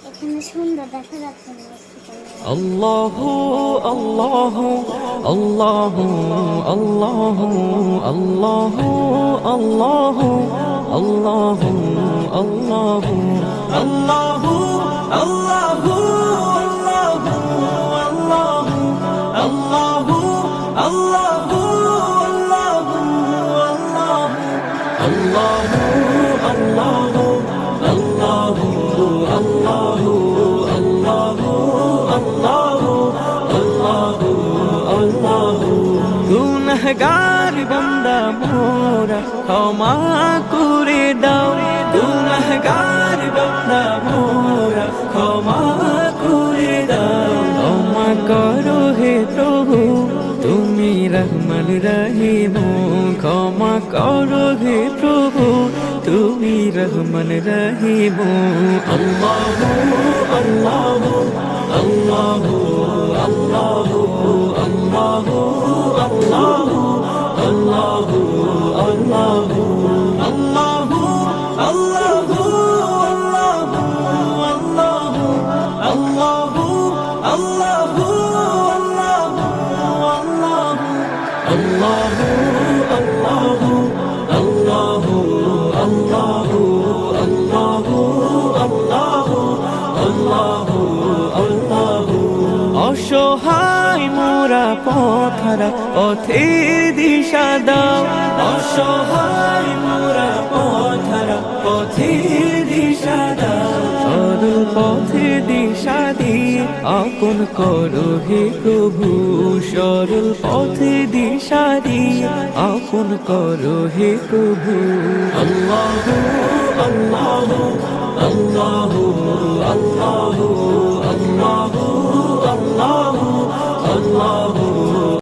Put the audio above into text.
এখানে সুন্দর দেখা যাচ্ছে না আল্লাহু আল্লাহু আল্লাহু আল্লাহু আল্লাহু আল্লাহু আল্লাহু আল্লাহু আল্লাহু আল্লাহু আল্লাহু আল্লাহু আল্লাহু আল্লাহু আল্লাহু আল্লাহু গুনাহগার বান্দা মোরা ক্ষমা করে দাও গুনাহগার বান্দা মোরা ক্ষমা করে দাও ক্ষমা করো হে প্রভু তুমি রহমান রহিম ক্ষমা করো হে প্রভু তুমি রহমান রহিম আল্লাহু আল্লাহু আল্লাহু আল্লাহু আল্লাহু আল্লাহু আল্লাহু আল্লাহু আল্লাহু আল্লাহু আল্লাহু আল্লাহু অসহায় মোরা পথহারা পথের দিশা দাও অসহায় মোরা পথহারা পথের দিশা দাও সরল পথে দিশা দিয়ে আপন করো হে প্রভু সরল পথে দিশা দিয়ে আপন করো হে প্রভু আল্লাহু আল্লাহু আল্লাহু আল্লাহু আল্লাহু আল্লাহু